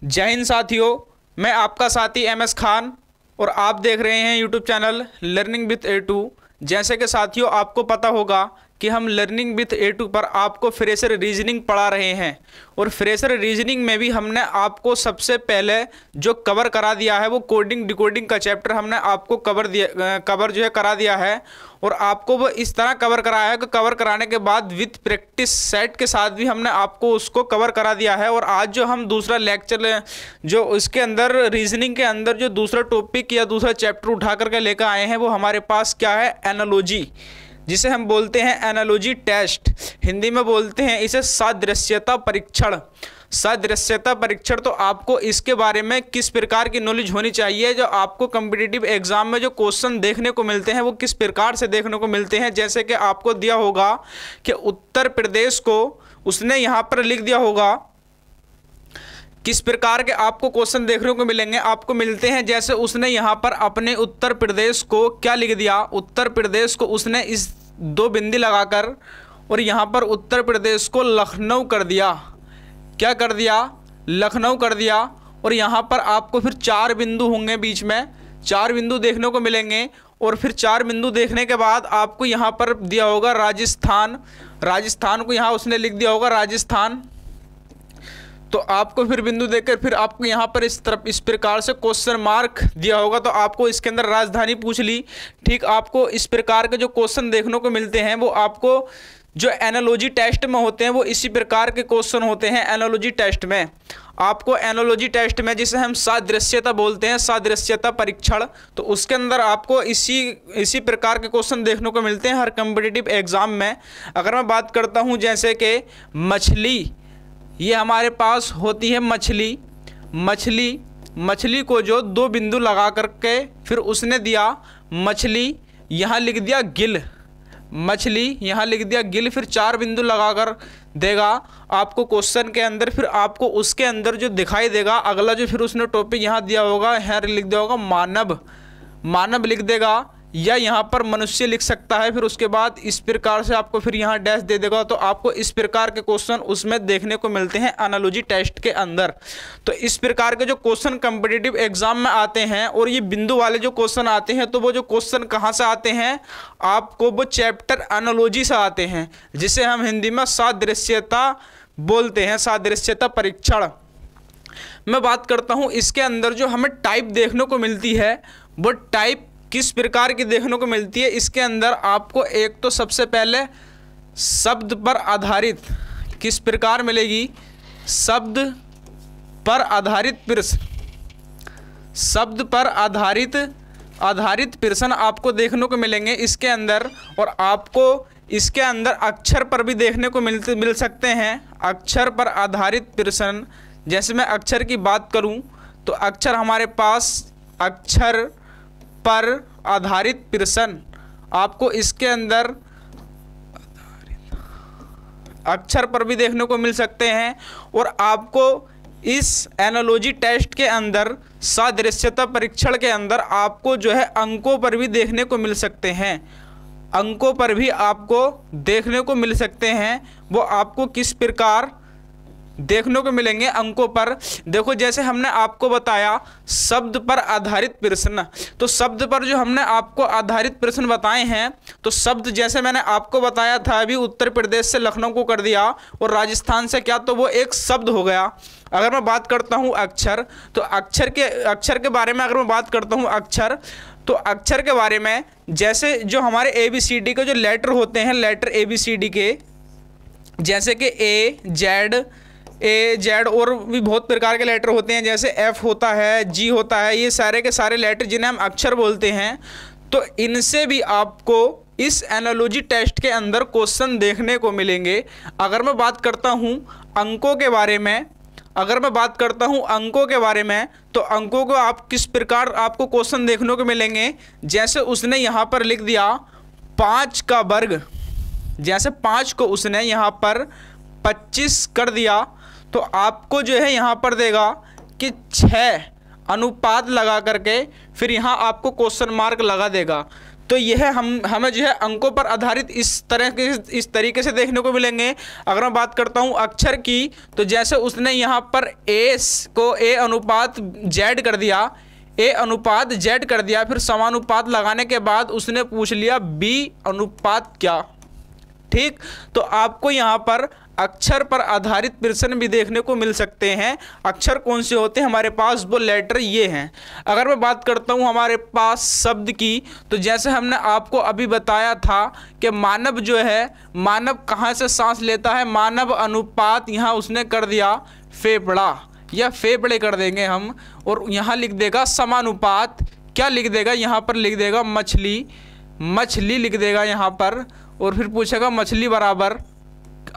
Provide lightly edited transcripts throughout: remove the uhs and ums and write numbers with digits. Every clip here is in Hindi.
जय हिंद साथियों, मैं आपका साथी MS खान और आप देख रहे हैं YouTube channel learning with A2। जैसे कि साथियों आपको पता होगा कि हम लर्निंग विथ A2 पर आपको फ्रेशर रीजनिंग पढ़ा रहे हैं और फ्रेशर रीजनिंग में भी हमने आपको सबसे पहले जो कवर करा दिया है वो कोडिंग डिकोडिंग का चैप्टर हमने आपको कवर जो है करा दिया है। और आपको वो इस तरह कवर कराया है कि कवर कराने के बाद विथ प्रैक्टिस सेट के साथ भी हमने आपको उसको कवर करा दिया है। और आज जो हम दूसरा लेक्चर जो इसके अंदर रीजनिंग के अंदर जो दूसरा टॉपिक या दूसरा चैप्टर उठा करके लेकर आए हैं वो हमारे पास क्या है, एनालॉजी, जिसे हम बोलते हैं एनालॉजी टेस्ट। हिंदी में बोलते हैं इसे सादृश्यता परीक्षण। सादृश्यता परीक्षण, तो आपको इसके बारे में किस प्रकार की नॉलेज होनी चाहिए। जो आपको कॉम्पिटिटिव एग्जाम में जो क्वेश्चन देखने को मिलते हैं वो किस प्रकार से देखने को मिलते हैं। जैसे कि आपको दिया होगा कि उत्तर प्रदेश को उसने यहाँ पर लिख दिया होगा, किस प्रकार के आपको क्वेश्चन देखने को मिलेंगे, आपको मिलते हैं। जैसे उसने यहाँ पर अपने उत्तर प्रदेश को क्या लिख दिया, उत्तर प्रदेश को उसने इस दो बिंदी लगाकर और यहाँ पर उत्तर प्रदेश को लखनऊ कर दिया। क्या कर दिया, लखनऊ कर दिया। और यहाँ पर आपको फिर 4 बिंदु होंगे, बीच में 4 बिंदु देखने को मिलेंगे। और फिर 4 बिंदु देखने के बाद आपको यहाँ पर दिया होगा राजस्थान, राजस्थान को यहाँ उसने लिख दिया होगा राजस्थान। तो आपको फिर बिंदु देखकर फिर आपको यहाँ पर इस तरफ इस प्रकार से क्वेश्चन मार्क दिया होगा। तो आपको इसके अंदर राजधानी पूछ ली, ठीक। आपको इस प्रकार के जो क्वेश्चन देखने को मिलते हैं वो आपको जो एनालॉजी टेस्ट में होते हैं वो इसी प्रकार के क्वेश्चन होते हैं। एनालॉजी टेस्ट में आपको, एनालॉजी टेस्ट में जिसे हम सादृश्यता बोलते हैं, सादृश्यता परीक्षण, तो उसके अंदर आपको इसी प्रकार के क्वेश्चन देखने को मिलते हैं हर कॉम्पिटिटिव एग्जाम में। अगर मैं बात करता हूँ जैसे कि मछली, ये हमारे पास होती है मछली। मछली को जो 2 बिंदु लगा करके फिर उसने दिया मछली, यहाँ लिख दिया गिल, मछली यहाँ लिख दिया गिल, फिर 4 बिंदु लगाकर देगा आपको क्वेश्चन के अंदर। फिर आपको उसके अंदर जो दिखाई देगा अगला जो फिर उसने टॉपिक यहाँ दिया होगा, यहाँ लिख दिया होगा मानव, मानव लिख देगा, या यहाँ पर मनुष्य लिख सकता है। फिर उसके बाद इस प्रकार से आपको फिर यहाँ डैश दे देगा। तो आपको इस प्रकार के क्वेश्चन उसमें देखने को मिलते हैं एनालॉजी टेस्ट के अंदर। तो इस प्रकार के जो क्वेश्चन कॉम्पिटिटिव एग्जाम में आते हैं और ये बिंदु वाले जो क्वेश्चन आते हैं, तो वो जो क्वेश्चन कहाँ से आते हैं, आपको वो चैप्टर एनालॉजी से आते हैं, जिसे हम हिंदी में सादृश्यता बोलते हैं, सादृश्यता परीक्षण। मैं बात करता हूँ इसके अंदर जो हमें टाइप देखने को मिलती है वो टाइप किस प्रकार की देखने को मिलती है। इसके अंदर आपको एक तो सबसे पहले शब्द पर आधारित किस प्रकार मिलेगी, शब्द पर आधारित प्रश्न, शब्द पर आधारित प्रश्न आपको देखने को मिलेंगे इसके अंदर। और आपको इसके अंदर अक्षर पर भी देखने को मिल सकते हैं, अक्षर पर आधारित प्रश्न। जैसे मैं अक्षर की बात करूं तो अक्षर हमारे पास अक्षर पर आधारित प्रश्न आपको इसके अंदर अक्षर पर भी देखने को मिल सकते हैं। और आपको इस एनालॉजी टेस्ट के अंदर, सादृश्यता परीक्षण के अंदर आपको जो है अंकों पर भी देखने को मिल सकते हैं, अंकों पर भी आपको देखने को मिल सकते हैं। वो आपको किस प्रकार देखने को मिलेंगे अंकों पर, देखो जैसे हमने आपको बताया शब्द पर आधारित प्रश्न, तो शब्द पर जो हमने आपको आधारित प्रश्न बताए हैं, तो शब्द जैसे मैंने आपको बताया था अभी, उत्तर प्रदेश से लखनऊ को कर दिया और राजस्थान से क्या, तो वो एक शब्द हो गया। अगर मैं बात करता हूँ अक्षर, तो अक्षर के बारे में अगर मैं बात करता हूँ अक्षर, तो अक्षर के बारे में जैसे जो हमारे ABCD के जो लेटर होते हैं, लेटर ABCD के, जैसे कि A Z और भी बहुत प्रकार के लेटर होते हैं, जैसे F होता है, G होता है, ये सारे के सारे लेटर जिन्हें हम अक्षर बोलते हैं। तो इनसे भी आपको इस एनालॉजी टेस्ट के अंदर क्वेश्चन देखने को मिलेंगे। अगर मैं बात करता हूँ अंकों के बारे में, तो अंकों को आप किस प्रकार आपको क्वेश्चन देखने को मिलेंगे। जैसे उसने यहाँ पर लिख दिया 5 का वर्ग, जैसे 5 को उसने यहाँ पर 25 कर दिया, तो आपको जो है यहाँ पर देगा कि 6 अनुपात लगा करके फिर यहाँ आपको क्वेश्चन मार्क लगा देगा। तो यह हमें जो है अंकों पर आधारित इस तरीके से देखने को मिलेंगे। अगर मैं बात करता हूँ अक्षर की, तो जैसे उसने यहाँ पर ए को ए अनुपात जेड कर दिया, ए अनुपात जेड कर दिया, फिर समानुपात लगाने के बाद उसने पूछ लिया बी अनुपात क्या। ठीक, तो आपको यहाँ पर अक्षर पर आधारित प्रश्न भी देखने को मिल सकते हैं। अक्षर कौन से होते हैं हमारे पास, वो लेटर ये हैं। अगर मैं बात करता हूँ हमारे पास शब्द की, तो जैसे हमने आपको अभी बताया था कि मानव जो है, मानव कहाँ से सांस लेता है, मानव अनुपात यहाँ उसने कर दिया फेफड़ा या फेफड़े कर देंगे हम, और यहाँ लिख देगा समानुपात, क्या लिख देगा यहाँ पर, लिख देगा मछली, मछली लिख देगा यहाँ पर, और फिर पूछेगा मछली बराबर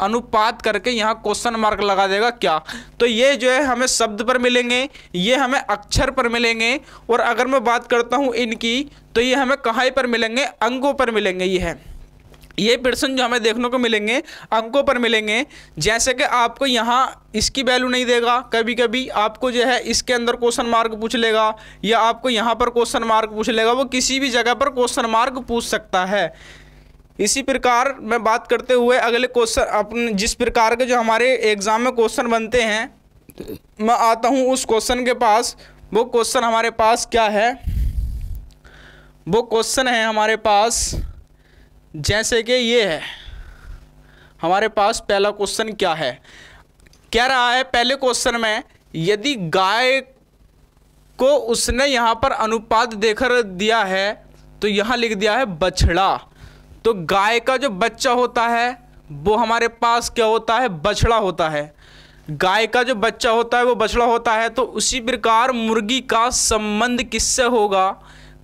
अनुपात करके यहाँ क्वेश्चन मार्क लगा देगा क्या। तो ये जो है हमें शब्द पर मिलेंगे, ये हमें अक्षर पर मिलेंगे। और अगर मैं बात करता हूँ इनकी, तो ये हमें कहाँ पर मिलेंगे, अंकों पर मिलेंगे। ये प्रश्न जो हमें देखने को मिलेंगे अंकों पर मिलेंगे। जैसे कि आपको यहाँ इसकी वैल्यू नहीं देगा, कभी कभी आपको जो है इसके अंदर क्वेश्चन मार्क पूछ लेगा, या आपको यहाँ पर क्वेश्चन मार्क पूछ लेगा, वो किसी भी जगह पर क्वेश्चन मार्क पूछ सकता है। इसी प्रकार मैं बात करते हुए अगले क्वेश्चन, अपन जिस प्रकार के जो हमारे एग्ज़ाम में क्वेश्चन बनते हैं, मैं आता हूँ उस क्वेश्चन के पास। वो क्वेश्चन हमारे पास क्या है, वो क्वेश्चन है हमारे पास, जैसे कि ये है हमारे पास। पहला क्वेश्चन क्या है, कह रहा है पहले क्वेश्चन में, यदि गाय को उसने यहाँ पर अनुपात देकर दिया है, तो यहाँ लिख दिया है बछड़ा। तो गाय का जो बच्चा होता है वो हमारे पास क्या होता है, बछड़ा होता है। गाय का जो बच्चा होता है वो बछड़ा होता है। तो उसी प्रकार मुर्गी का संबंध किससे होगा,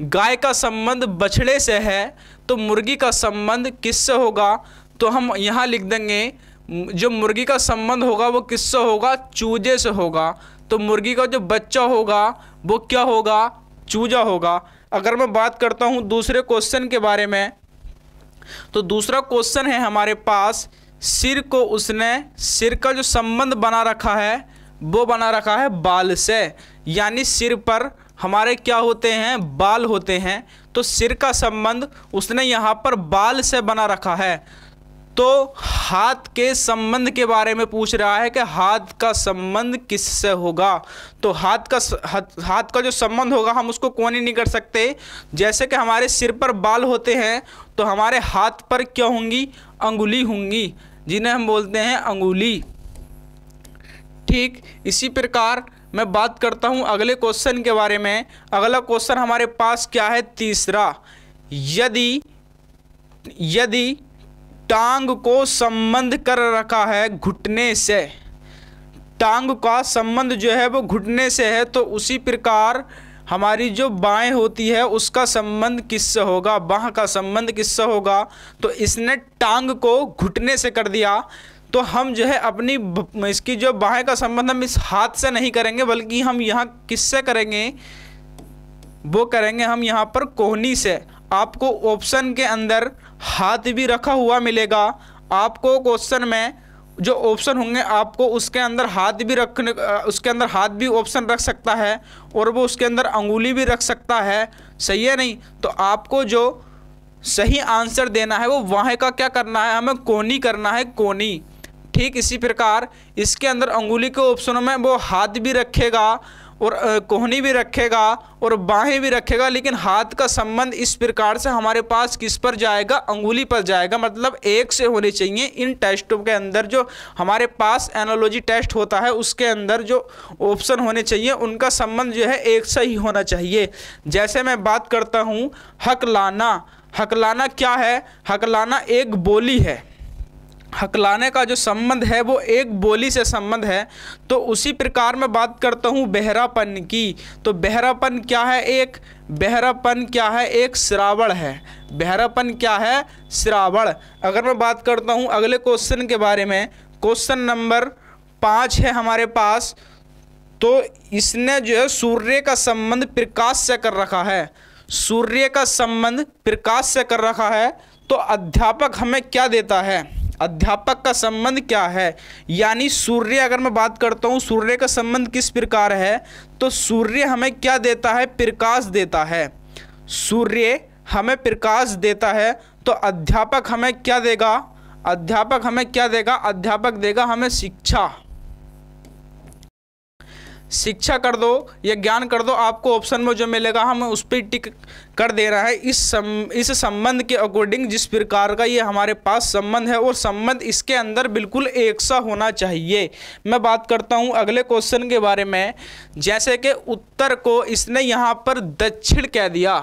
गाय का संबंध बछड़े से है, तो मुर्गी का संबंध किससे होगा, तो हम यहाँ लिख देंगे जो मुर्गी का संबंध होगा वो किससे होगा, चूजे से होगा। तो मुर्गी का जो बच्चा होगा वो क्या होगा, चूजा होगा। अगर मैं बात करता हूँ दूसरे क्वेश्चन के बारे में, तो दूसरा क्वेश्चन है हमारे पास, सिर को उसने, सिर का जो संबंध बना रखा है वो बना रखा है बाल से, यानी सिर पर हमारे क्या होते हैं, बाल होते हैं। तो सिर का संबंध उसने यहाँ पर बाल से बना रखा है। तो हाथ के संबंध के बारे में पूछ रहा है कि हाथ का संबंध किससे होगा। तो हाथ का जो संबंध होगा हम उसको कोनी नहीं कर सकते। जैसे कि हमारे सिर पर बाल होते हैं, तो हमारे हाथ पर क्या होंगी, अंगुली होंगी, जिन्हें हम बोलते हैं अंगुली। ठीक, इसी प्रकार मैं बात करता हूँ अगले क्वेश्चन के बारे में। अगला क्वेश्चन हमारे पास क्या है, तीसरा, यदि टांग को संबंध कर रखा है घुटने से, टांग का संबंध जो है वो घुटने से है, तो उसी प्रकार हमारी जो बाएं होती है उसका संबंध किससे होगा, बाह का संबंध किससे होगा। तो इसने टांग को घुटने से कर दिया, तो हम जो है अपनी इसकी जो बाएं का संबंध हम इस हाथ से नहीं करेंगे, बल्कि हम यहाँ किससे करेंगे, वो करेंगे हम यहाँ पर कोहनी से। आपको ऑप्शन के अंदर हाथ भी रखा हुआ मिलेगा। आपको क्वेश्चन में जो ऑप्शन होंगे आपको उसके अंदर हाथ भी रखने, उसके अंदर हाथ भी ऑप्शन रख सकता है, और वो उसके अंदर अंगुली भी रख सकता है, सही है नहीं। तो आपको जो सही आंसर देना है वो वहाँ का क्या करना है, हमें कोनी करना है, कोनी। ठीक, इसी प्रकार इसके अंदर अंगुली के ऑप्शनों में वो हाथ भी रखेगा और कोहनी भी रखेगा और बाहें भी रखेगा, लेकिन हाथ का संबंध इस प्रकार से हमारे पास किस पर जाएगा, अंगुली पर जाएगा। मतलब एक से होने चाहिए। इन टेस्टों के अंदर जो हमारे पास एनालॉजी टेस्ट होता है उसके अंदर जो ऑप्शन होने चाहिए उनका संबंध जो है एक से ही होना चाहिए। जैसे मैं बात करता हूँ हकलाना, हकलाना क्या है, हकलाना एक बोली है। हकलाने का जो संबंध है वो एक बोली से संबंध है। तो उसी प्रकार मैं बात करता हूँ बहरापन की। तो बहरापन क्या है, बहरापन क्या है, एक श्रावण है। बहरापन क्या है, श्रावण। अगर मैं बात करता हूँ अगले क्वेश्चन के बारे में, क्वेश्चन नंबर 5 है हमारे पास। तो इसने जो है सूर्य का संबंध प्रकाश से कर रखा है, सूर्य का संबंध प्रकाश से कर रखा है। तो अध्यापक हमें क्या देता है, अध्यापक का संबंध क्या है, यानी सूर्य, अगर मैं बात करता हूँ सूर्य का संबंध किस प्रकार है, तो सूर्य हमें क्या देता है, प्रकाश देता है। सूर्य हमें प्रकाश देता है, तो अध्यापक हमें क्या देगा? अध्यापक हमें क्या देगा? अध्यापक देगा हमें शिक्षा। शिक्षा कर दो या ज्ञान कर दो, आपको ऑप्शन में जो मिलेगा हमें उस पर टिक कर देना है। इस संबंध के अकॉर्डिंग जिस प्रकार का ये हमारे पास संबंध है, और संबंध इसके अंदर बिल्कुल एक सा होना चाहिए। मैं बात करता हूँ अगले क्वेश्चन के बारे में। जैसे कि उत्तर को इसने यहाँ पर दक्षिण कह दिया,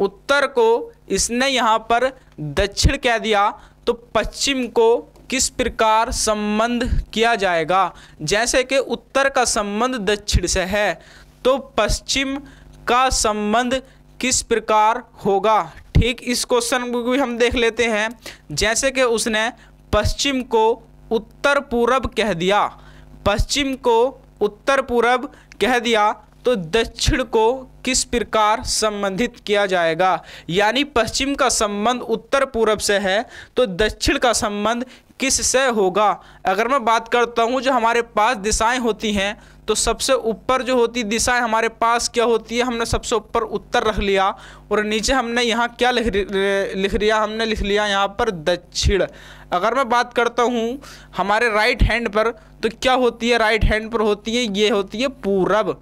उत्तर को इसने यहाँ पर दक्षिण कह दिया, तो पश्चिम को किस प्रकार संबंध किया जाएगा? जैसे कि उत्तर का संबंध दक्षिण से है, तो पश्चिम का संबंध किस प्रकार होगा? ठीक, इस क्वेश्चन को भी हम देख लेते हैं। जैसे कि उसने पश्चिम को उत्तर पूरब कह दिया, पश्चिम को उत्तर पूरब कह दिया, तो दक्षिण को किस प्रकार संबंधित किया जाएगा? यानी पश्चिम का संबंध उत्तर पूरब से है, तो दक्षिण का संबंध किस से होगा? अगर मैं बात करता हूँ जो हमारे पास दिशाएं होती हैं, तो सबसे ऊपर जो होती दिशाएं हमारे पास क्या होती है? हमने सबसे ऊपर उत्तर रख लिया, और नीचे हमने यहाँ क्या लिख लिया? हमने लिख लिया यहाँ पर दक्षिण। अगर मैं बात करता हूँ हमारे राइट हैंड पर, तो क्या होती है? राइट हैंड पर होती है, ये होती है पूरब।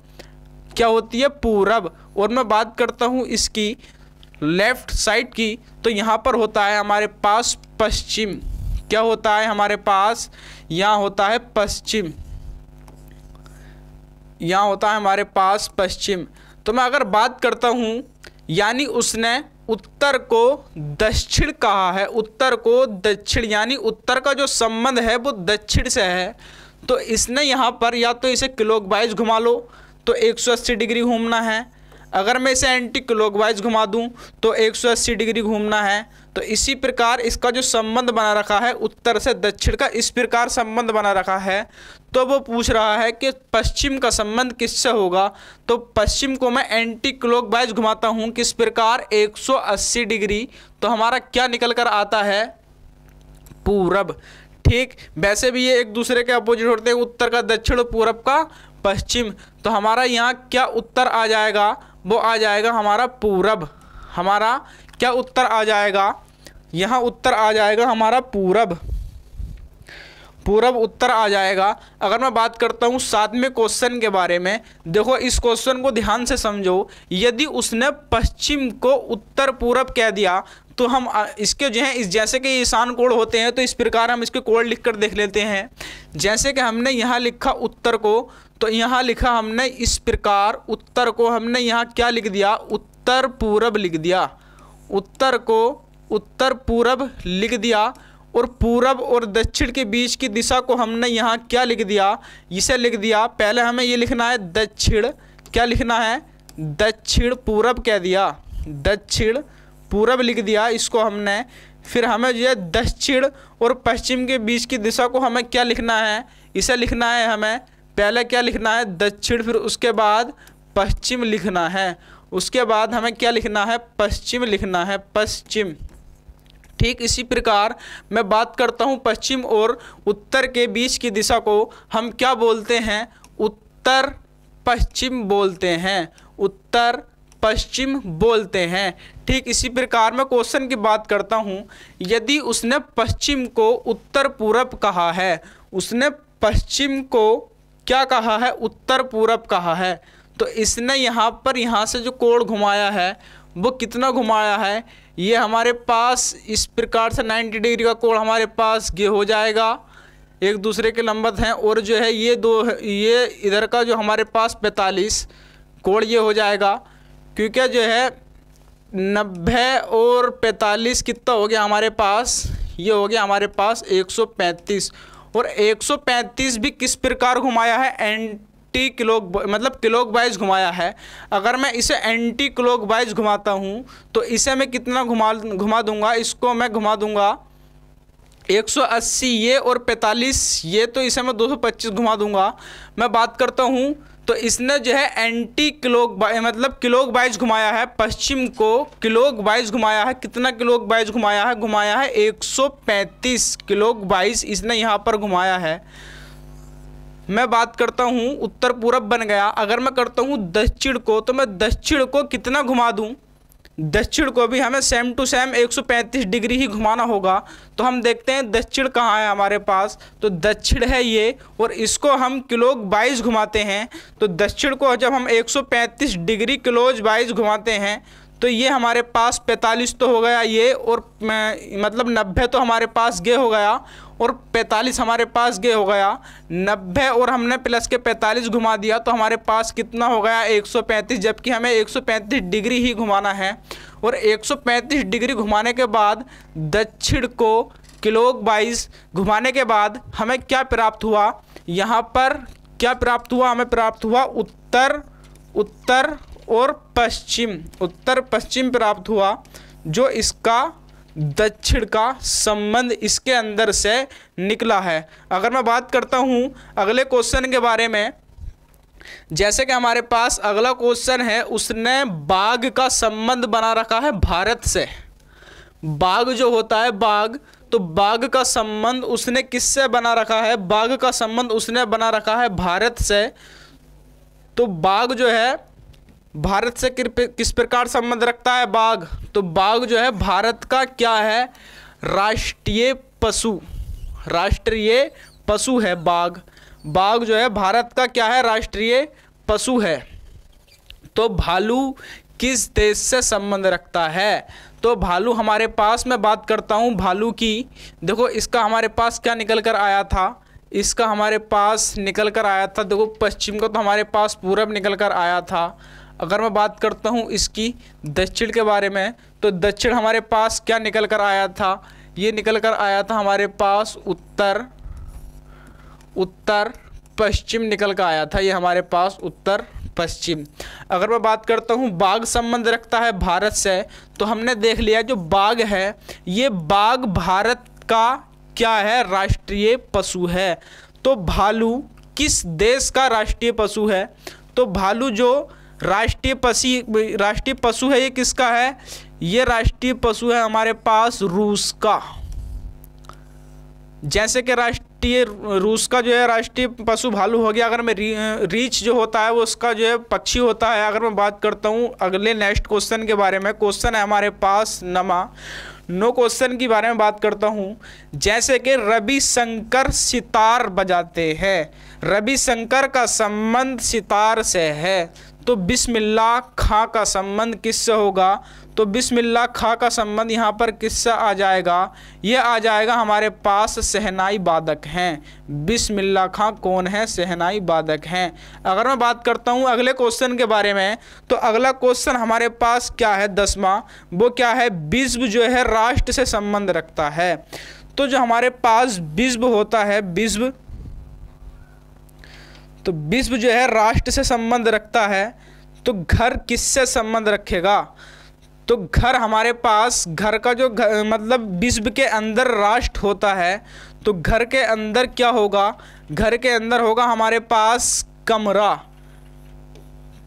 क्या होती है? पूरब। और मैं बात करता हूँ इसकी लेफ्ट साइड की, तो यहाँ पर होता है हमारे पास पश्चिम। क्या होता है हमारे पास? यहाँ होता है पश्चिम, यहाँ होता है हमारे पास पश्चिम। तो मैं अगर बात करता हूँ, यानी उसने उत्तर को दक्षिण कहा है, उत्तर को दक्षिण, यानी उत्तर का जो संबंध है वो दक्षिण से है, तो इसने यहाँ पर या तो इसे क्लॉकवाइज घुमा लो, तो 180 डिग्री घूमना है। अगर मैं इसे एंटी क्लॉकवाइज घुमा दूं तो 180 डिग्री घूमना है। तो इसी प्रकार इसका जो संबंध बना रखा है उत्तर से दक्षिण का, इस प्रकार संबंध बना रखा है। तो वो पूछ रहा है कि पश्चिम का संबंध किससे होगा? तो पश्चिम को मैं एंटी क्लॉकवाइज घुमाता हूँ, किस प्रकार? 180 डिग्री। तो हमारा क्या निकल कर आता है? पूरब। ठीक, वैसे भी ये एक दूसरे के अपोजिट होते हैं, उत्तर का दक्षिण और पूरब का पश्चिम। तो हमारा यहाँ क्या उत्तर आ जाएगा? वो आ जाएगा हमारा पूरब। हमारा क्या उत्तर आ जाएगा? यहाँ उत्तर आ जाएगा हमारा पूरब, पूरब उत्तर आ जाएगा। अगर मैं बात करता हूँ 7वें क्वेश्चन के बारे में, देखो इस क्वेश्चन को ध्यान से समझो। यदि उसने पश्चिम को उत्तर पूरब कह दिया, तो हम इसके जो है इस जैसे कि ईशान कोण होते हैं, तो इस प्रकार हम इसके कोण लिख कर देख लेते हैं। जैसे कि हमने यहाँ लिखा उत्तर को, तो यहाँ लिखा हमने इस प्रकार, उत्तर को हमने यहाँ क्या लिख दिया? उत्तर पूरब लिख दिया। उत्तर को उत्तर पूरब लिख दिया, और पूरब और दक्षिण के बीच की दिशा को हमने यहाँ क्या लिख दिया? इसे लिख दिया। पहले हमें ये लिखना है दक्षिण, क्या लिखना है? दक्षिण पूरब कह दिया, दक्षिण पूरब लिख दिया इसको हमने। फिर हमें जो है दक्षिण और पश्चिम के बीच की दिशा को हमें क्या लिखना है? इसे लिखना है हमें, पहले क्या लिखना है? दक्षिण, फिर उसके बाद पश्चिम लिखना है। उसके बाद हमें क्या लिखना है? पश्चिम लिखना है, पश्चिम। ठीक इसी प्रकार मैं बात करता हूँ पश्चिम और उत्तर के बीच की दिशा को हम क्या बोलते हैं? उत्तर पश्चिम बोलते हैं, उत्तर पश्चिम बोलते हैं। ठीक इसी प्रकार मैं क्वेश्चन की बात करता हूँ। यदि उसने पश्चिम को उत्तर पूरब कहा है, उसने पश्चिम को क्या कहा है? उत्तर पूरब कहा है, तो इसने यहाँ पर यहाँ से जो कोण घुमाया है वो कितना घुमाया है? ये हमारे पास इस प्रकार से 90 डिग्री का कोण हमारे पास ये हो जाएगा, एक दूसरे के लंबवत हैं। और जो है ये इधर का जो हमारे पास 45 कोण ये हो जाएगा, क्योंकि जो है 90 और 45 कितना हो गया हमारे पास? ये हो गया हमारे पास 135। और 135 भी किस प्रकार घुमाया है? एंटी क्लॉकवाइज घुमाया है। अगर मैं इसे एंटी क्लॉकवाइज घुमाता हूँ तो इसे मैं कितना घुमा दूंगा? इसको मैं घुमा दूंगा 180 ये, और 45 ये, तो इसे मैं 225 घुमा दूंगा। मैं बात करता हूँ तो इसने जो है एंटी क्लॉकवाइज घुमाया है, पश्चिम को क्लॉकवाइज घुमाया है। कितना क्लॉकवाइज घुमाया है? घुमाया है 135 क्लॉकवाइज इसने यहाँ पर घुमाया है। मैं बात करता हूँ उत्तर पूरब बन गया। अगर मैं करता हूँ दक्षिण को, तो मैं दक्षिण को कितना घुमा दूँ? दक्षिण को भी हमें सेम टू सेम 135 डिग्री ही घुमाना होगा। तो हम देखते हैं दक्षिण कहाँ है हमारे पास, तो दक्षिण है ये, और इसको हम क्लॉक वाइज घुमाते हैं। तो दक्षिण को जब हम 135 डिग्री क्लॉक वाइज घुमाते हैं तो ये हमारे पास 45 तो हो गया ये, और मतलब 90 तो हमारे पास ये हो गया, और 45 हमारे पास ये हो गया। 90 और हमने प्लस के 45 घुमा दिया तो हमारे पास कितना हो गया 135, जबकि हमें 135 डिग्री ही घुमाना है। और 135 डिग्री घुमाने के बाद दक्षिण को क्लॉक वाइज घुमाने के बाद हमें क्या प्राप्त हुआ, यहाँ पर क्या प्राप्त हुआ, हमें प्राप्त हुआ उत्तर, उत्तर और पश्चिम, उत्तर पश्चिम प्राप्त हुआ, जो इसका दक्षिण का संबंध इसके अंदर से निकला है। अगर मैं बात करता हूँ अगले क्वेश्चन के बारे में, जैसे कि हमारे पास अगला क्वेश्चन है, उसने बाघ का संबंध बना रखा है भारत से। बाघ जो होता है बाघ, तो बाघ का संबंध उसने किससे बना रखा है, बाघ का संबंध उसने बना रखा है भारत से। तो बाघ जो है भारत से किस प्रकार संबंध रखता है बाघ, तो बाघ जो है भारत का क्या है, राष्ट्रीय पशु, राष्ट्रीय पशु है बाघ। बाघ जो है भारत का क्या है, राष्ट्रीय पशु है। तो भालू किस देश से संबंध रखता है, तो भालू हमारे पास, मैं बात करता हूँ भालू की, देखो इसका हमारे पास क्या निकल कर आया था, इसका हमारे पास निकल कर आया था, देखो पश्चिम का तो हमारे पास पूरब निकल कर आया था। अगर मैं बात करता हूँ इसकी दक्षिण के बारे में, तो दक्षिण हमारे पास क्या निकल कर आया था, ये निकल कर आया था हमारे पास उत्तर, उत्तर पश्चिम निकल कर आया था, ये हमारे पास उत्तर पश्चिम। अगर मैं बात करता हूँ बाघ संबंध रखता है भारत से, तो हमने देख लिया जो बाघ है, ये बाघ भारत का क्या है, राष्ट्रीय पशु है। तो भालू किस देश का राष्ट्रीय पशु है, तो भालू जो राष्ट्रीय पशु है, ये किसका है, ये राष्ट्रीय पशु है हमारे पास रूस का। जैसे कि राष्ट्रीय रूस का जो है राष्ट्रीय पशु भालू हो गया। अगर मैं रीछ जो होता है वो उसका जो है पक्षी होता है। अगर मैं बात करता हूँ अगले नेक्स्ट क्वेश्चन के बारे में, क्वेश्चन है हमारे पास नो क्वेश्चन के बारे में बात करता हूँ। जैसे कि रविशंकर सितार बजाते हैं, रविशंकर का संबंध सितार से है, तो बिस्मिल्लाह खां का संबंध किससे होगा, तो बिस्मिल्लाह खां का संबंध यहाँ पर किससे आ जाएगा, ये आ जाएगा हमारे पास शहनाई वादक हैं। बिस्मिल्लाह खां कौन है, शहनाई वादक हैं। अगर मैं बात करता हूँ अगले क्वेश्चन के बारे में, तो अगला क्वेश्चन हमारे पास क्या है 10वां, वो क्या है, विश्व जो है राष्ट्र से संबंध रखता है। तो जो हमारे पास विश्व होता है, विश्व, तो विश्व जो है राष्ट्र से संबंध रखता है। तो घर किससे संबंध रखेगा, तो घर हमारे पास, घर का जो मतलब विश्व के अंदर राष्ट्र होता है, तो घर के अंदर क्या होगा, घर के अंदर होगा हमारे पास कमरा,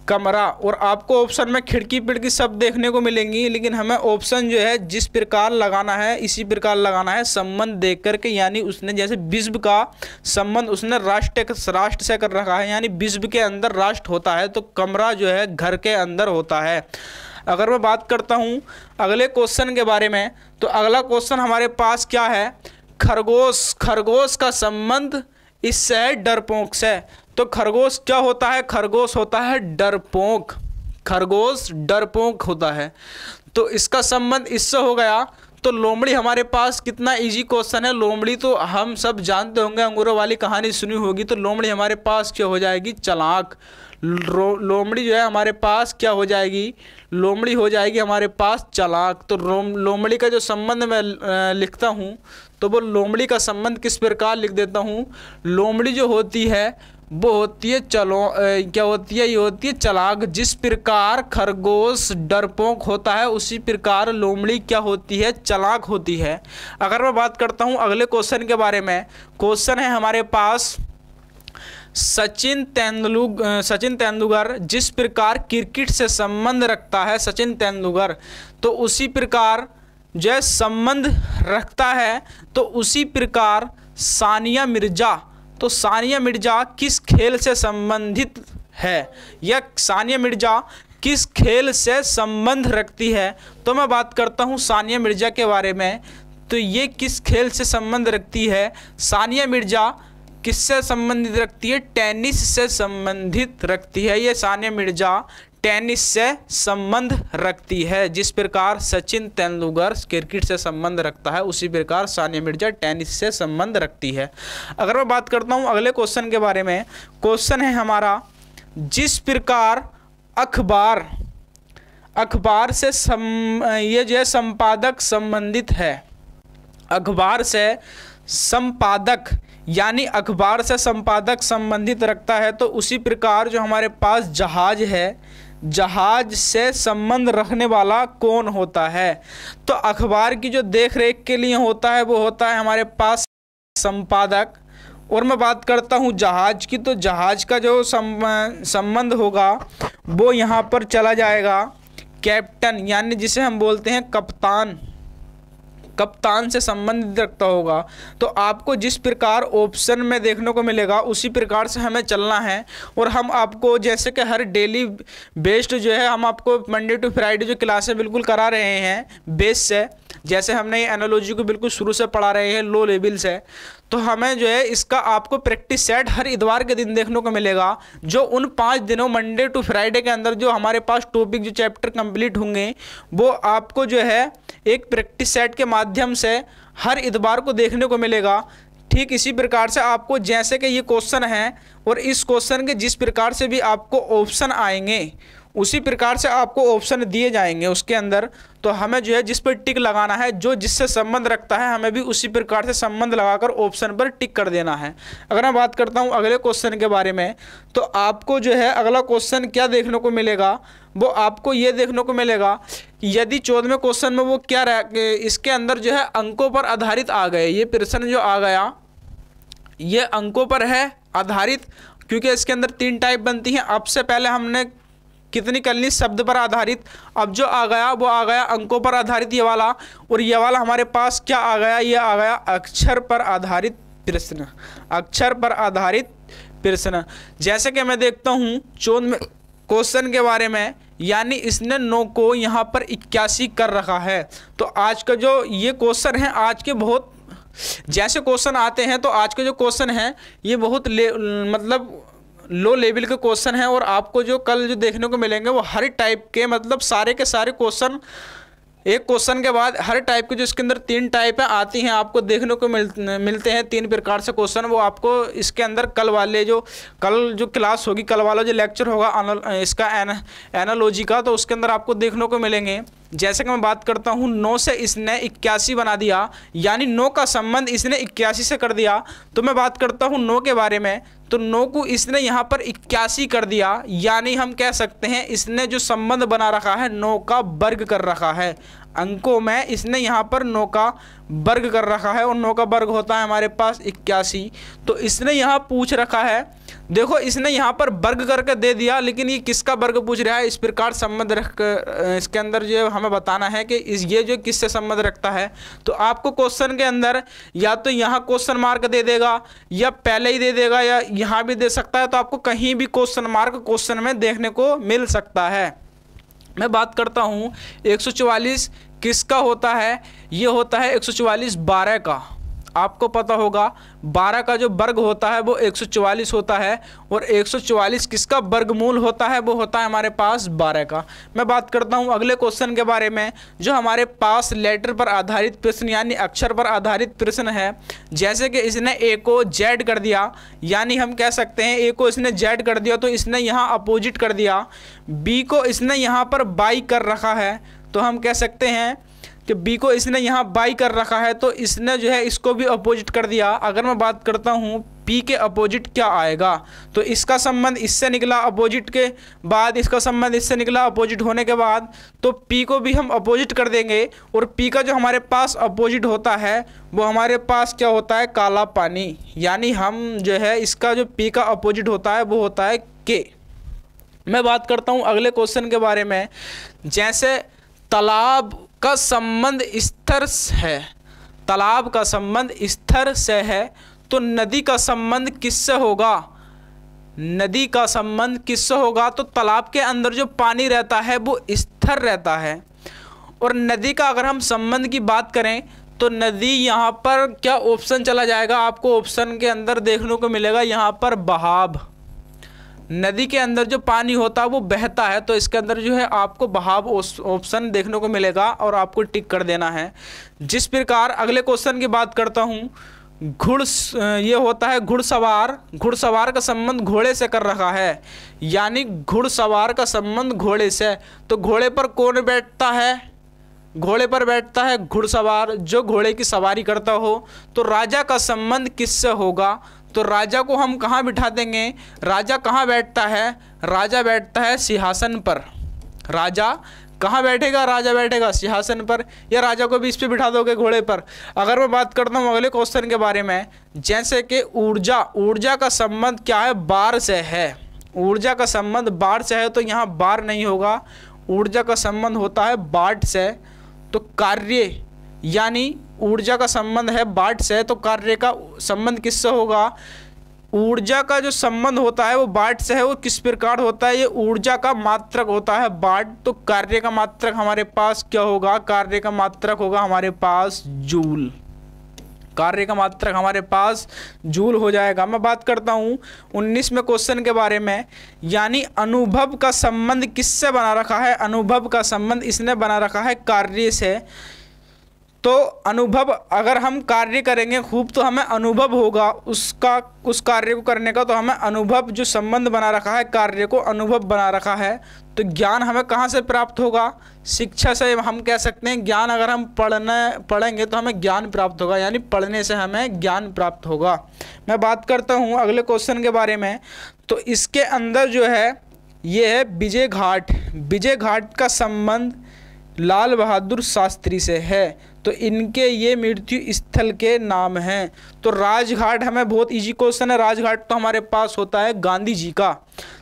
कमरा। और आपको ऑप्शन में खिड़की पिड़की सब देखने को मिलेंगी, लेकिन हमें ऑप्शन जो है जिस प्रकार लगाना है इसी प्रकार लगाना है, संबंध देख करके। यानी उसने जैसे विश्व का संबंध उसने राष्ट्र से कर रखा है, यानी विश्व के अंदर राष्ट्र होता है, तो कमरा जो है घर के अंदर होता है। अगर मैं बात करता हूँ अगले क्वेश्चन के बारे में, तो अगला क्वेश्चन हमारे पास क्या है, खरगोश, खरगोश का संबंध इससे है डरपोक से। तो खरगोश क्या होता है, खरगोश होता है डरपोक, खरगोश डरपोक होता है, तो इसका संबंध इससे हो गया। तो लोमड़ी हमारे पास कितना इजी क्वेश्चन है, लोमड़ी तो हम सब जानते होंगे, अंगूरों वाली कहानी सुनी होगी। तो लोमड़ी हमारे पास क्या हो जाएगी, चालाक। लोमड़ी जो है हमारे पास क्या हो जाएगी, लोमड़ी हो जाएगी हमारे पास चालाक। तो लोमड़ी का जो संबंध मैं लिखता हूँ, तो वो लोमड़ी का संबंध किस प्रकार लिख देता हूँ, लोमड़ी जो होती है वो होती है क्या होती है, ये होती है चालाक। जिस प्रकार खरगोश डरपोक होता है उसी प्रकार लोमड़ी क्या होती है, चालाक होती है। अगर मैं बात करता हूँ अगले क्वेश्चन के बारे में, क्वेश्चन है हमारे पास सचिन तेंदुलकर जिस प्रकार क्रिकेट से संबंध रखता है सचिन तेंदुलकर, तो उसी प्रकार जो संबंध रखता है, तो उसी प्रकार सानिया मिर्जा, तो सानिया मिर्जा किस खेल से संबंधित है, या सानिया मिर्जा किस खेल से संबंध रखती है? तो मैं बात करता हूँ सानिया मिर्ज़ा के बारे में। तो ये किस खेल से संबंध रखती है? सानिया मिर्ज़ा किससे संबंधित रखती है? टेनिस से संबंधित रखती है। ये सानिया मिर्ज़ा टेनिस से संबंध रखती है। जिस प्रकार सचिन तेंदुलकर क्रिकेट से संबंध रखता है, उसी प्रकार सानिया मिर्ज़ा टेनिस से संबंध रखती है। अगर मैं बात करता हूँ अगले क्वेश्चन के बारे में, क्वेश्चन है हमारा, जिस प्रकार अखबार से ये जो है संपादक संबंधित है, अखबार से संपादक यानी अखबार से संपादक संबंधित रखता है, तो उसी प्रकार जो हमारे पास जहाज है, जहाज से संबंध रखने वाला कौन होता है? तो अखबार की जो देख रेख के लिए होता है वो होता है हमारे पास संपादक। और मैं बात करता हूँ जहाज की, तो जहाज का जो संबंध होगा वो यहाँ पर चला जाएगा कैप्टन, यानी जिसे हम बोलते हैं कप्तान, कप्तान से संबंधित रखता होगा। तो आपको जिस प्रकार ऑप्शन में देखने को मिलेगा उसी प्रकार से हमें चलना है। और हम आपको जैसे कि हर डेली बेस्ड जो है, हम आपको मंडे टू फ्राइडे जो क्लासें बिल्कुल करा रहे हैं बेस से, जैसे हमने ये एनालॉजी को बिल्कुल शुरू से पढ़ा रहे हैं लो लेवल से, तो हमें जो है इसका आपको प्रैक्टिस सेट हर इतवार के दिन देखने को मिलेगा। जो उन 5 दिनों मंडे टू फ्राइडे के अंदर जो हमारे पास टॉपिक जो चैप्टर कंप्लीट होंगे वो आपको जो है एक प्रैक्टिस सेट के माध्यम से हर इतवार को देखने को मिलेगा। ठीक इसी प्रकार से आपको जैसे कि ये क्वेश्चन है और इस क्वेश्चन के जिस प्रकार से भी आपको ऑप्शन आएंगे उसी प्रकार से आपको ऑप्शन दिए जाएंगे उसके अंदर। तो हमें जो है जिस पर टिक लगाना है, जो जिससे संबंध रखता है हमें भी उसी प्रकार से संबंध लगाकर ऑप्शन पर टिक कर देना है। अगर मैं बात करता हूँ अगले क्वेश्चन के बारे में, तो आपको जो है अगला क्वेश्चन क्या देखने को मिलेगा, वो आपको ये देखने को मिलेगा यदि 14वें क्वेश्चन में वो क्या इसके अंदर जो है अंकों पर आधारित आ गए, ये प्रश्न जो आ गया ये अंकों पर है आधारित, क्योंकि इसके अंदर 3 टाइप बनती हैं। अब से पहले हमने कितनी कर ली? शब्द पर आधारित। अब जो आ गया वो आ गया अंकों पर आधारित ये वाला, और ये वाला हमारे पास क्या आ गया? ये आ गया अक्षर पर आधारित प्रश्न, अक्षर पर आधारित प्रश्न। जैसे कि मैं देखता हूँ 14वें क्वेश्चन के बारे में, यानी इसने 9 को यहाँ पर 81 कर रखा है। तो आज का जो ये क्वेश्चन है, आज के बहुत जैसे क्वेश्चन आते हैं, तो आज का जो क्वेश्चन है ये बहुत मतलब लो लेवल के क्वेश्चन है। और आपको जो कल जो देखने को मिलेंगे वो हर टाइप के, मतलब सारे के सारे क्वेश्चन एक क्वेश्चन के बाद हर टाइप के जो इसके अंदर 3 टाइप आती हैं आपको देखने को मिलते हैं 3 प्रकार से क्वेश्चन। वो आपको इसके अंदर कल जो क्लास होगी, कल वाला जो लेक्चर होगा इसका एनालॉजी का, तो उसके अंदर आपको देखने को मिलेंगे। जैसे कि मैं बात करता हूँ 9 से इसने 81 बना दिया, यानी 9 का संबंध इसने 81 से कर दिया। तो मैं बात करता हूँ 9 के बारे में, तो 9 को इसने यहाँ पर 81 कर दिया, यानी हम कह सकते हैं इसने जो संबंध बना रखा है 9 का वर्ग कर रखा है। अंकों में इसने यहाँ पर 9 का वर्ग कर रखा है, और 9 का वर्ग होता है हमारे पास 81। तो इसने यहाँ पूछ रखा है, देखो इसने यहाँ पर वर्ग करके दे दिया, लेकिन ये किसका वर्ग पूछ रहा है? इस प्रकार संबंध रख कर इसके अंदर जो हमें बताना है कि ये जो किससे संबंध रखता है। तो आपको क्वेश्चन के अंदर या तो यहाँ क्वेश्चन मार्क दे देगा, या पहले ही दे देगा, या यहाँ भी दे सकता है। तो आपको कहीं भी क्वेश्चन मार्क क्वेश्चन में देखने को मिल सकता है। मैं बात करता हूँ 144 किसका होता है? ये होता है 144 12 का। आपको पता होगा 12 का जो वर्ग होता है वो 144 होता है, और 144 किसका वर्गमूल होता है? वो होता है हमारे पास 12 का। मैं बात करता हूँ अगले क्वेश्चन के बारे में, जो हमारे पास लेटर पर आधारित प्रश्न यानी अक्षर पर आधारित प्रश्न है। जैसे कि इसने ए को जेड कर दिया, यानी हम कह सकते हैं ए को इसने जेड कर दिया तो इसने यहाँ अपोजिट कर दिया। बी को इसने यहाँ पर बाई कर रखा है, तो हम कह सकते हैं कि बी को इसने यहाँ बाई कर रखा है, तो इसने जो है इसको भी अपोजिट कर दिया। अगर मैं बात करता हूँ पी के अपोजिट क्या आएगा, तो इसका संबंध इससे निकला, अपोजिट के बाद इसका संबंध इससे निकला, अपोजिट होने के बाद तो पी को भी हम अपोजिट कर देंगे। और पी का जो हमारे पास अपोजिट होता है वो हमारे पास क्या होता है? काला पानी। यानी हम जो है इसका जो पी का अपोजिट होता है वो होता है के। मैं बात करता हूँ अगले क्वेश्चन के बारे में, जैसे तालाब का संबंध स्तर है, तालाब का संबंध स्तर से है, तो नदी का संबंध किससे होगा? नदी का संबंध किससे होगा? तो तालाब के अंदर जो पानी रहता है वो स्थिर रहता है। और नदी का अगर हम संबंध की बात करें तो नदी यहाँ पर क्या ऑप्शन चला जाएगा? आपको ऑप्शन के अंदर देखने को मिलेगा यहाँ पर बहाव। नदी के अंदर जो पानी होता है वो बहता है, तो इसके अंदर जो है आपको बहाव ऑप्शन देखने को मिलेगा और आपको टिक कर देना है। जिस प्रकार अगले क्वेश्चन की बात करता हूँ, ये होता है घुड़सवार। घुड़सवार का संबंध घोड़े से कर रखा है, यानी घुड़सवार का संबंध घोड़े से। तो घोड़े पर कौन बैठता है? घोड़े पर बैठता है घुड़सवार, जो घोड़े की सवारी करता हो। तो राजा का संबंध किससे होगा? तो राजा को हम कहाँ बिठा देंगे? राजा कहाँ बैठता है? राजा बैठता है सिंहासन पर। राजा कहाँ बैठेगा? राजा बैठेगा सिंहासन पर, या राजा को भी इस पे बिठा दोगे घोड़े पर। अगर मैं बात करता हूँ अगले क्वेश्चन के बारे में, जैसे कि ऊर्जा, ऊर्जा का संबंध क्या है? बार से है। ऊर्जा का संबंध बार से है, तो यहाँ बार नहीं होगा, ऊर्जा का संबंध होता है बाट से। तो कार्य, यानी ऊर्जा का संबंध है बाट से, तो कार्य का संबंध किससे होगा? ऊर्जा का जो संबंध होता है वो बाट से है। वो किस प्रकार होता है? ये ऊर्जा का मात्रक होता है बाट। तो कार्य का मात्रक हमारे पास क्या होगा? कार्य का मात्रक होगा हमारे पास जूल। कार्य का मात्रक हमारे पास जूल हो जाएगा। मैं बात करता हूँ 19वें क्वेश्चन के बारे में, यानी अनुभव का संबंध किससे बना रखा है? अनुभव का संबंध इसने बना रखा है कार्य से। तो अनुभव, अगर हम कार्य करेंगे खूब तो हमें अनुभव होगा उसका, उस कार्य को करने का। तो हमें अनुभव जो संबंध बना रखा है, कार्य को अनुभव बना रखा है। तो ज्ञान हमें कहाँ से प्राप्त होगा? शिक्षा से हम कह सकते हैं। ज्ञान अगर हम पढ़ेंगे तो हमें ज्ञान प्राप्त होगा, यानी पढ़ने से हमें ज्ञान प्राप्त होगा। मैं बात करता हूँ अगले क्वेश्चन के बारे में। तो इसके अंदर जो है ये है विजय घाट। विजय घाट का संबंध लाल बहादुर शास्त्री से है। तो इनके ये मृत्यु स्थल के नाम हैं। तो राजघाट, हमें बहुत इजी क्वेश्चन है। राजघाट तो हमारे पास होता है गांधी जी का।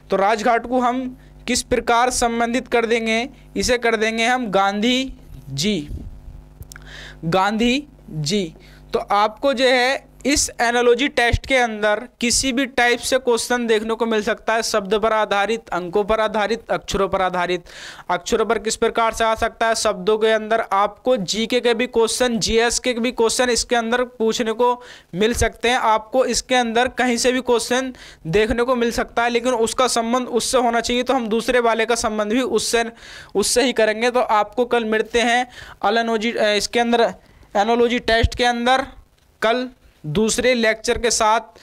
तो राजघाट को हम किस प्रकार संबंधित कर देंगे? इसे कर देंगे हम गांधी जी। गांधी जी। तो आपको जो है इस एनालॉजी टेस्ट के अंदर किसी भी टाइप से क्वेश्चन देखने को मिल सकता है, शब्द पर आधारित, अंकों पर आधारित, अक्षरों पर आधारित। अक्षरों पर किस प्रकार से आ सकता है? शब्दों के अंदर आपको जीके के भी क्वेश्चन, जीएस के भी क्वेश्चन इसके अंदर पूछने को मिल सकते हैं। आपको इसके अंदर कहीं से भी क्वेश्चन देखने को मिल सकता है, लेकिन उसका संबंध उससे होना चाहिए। तो हम दूसरे वाले का संबंध भी उससे ही करेंगे। तो आपको कल मिलते हैं इसके अंदर एनालॉजी टेस्ट के अंदर, कल दूसरे लेक्चर के साथ।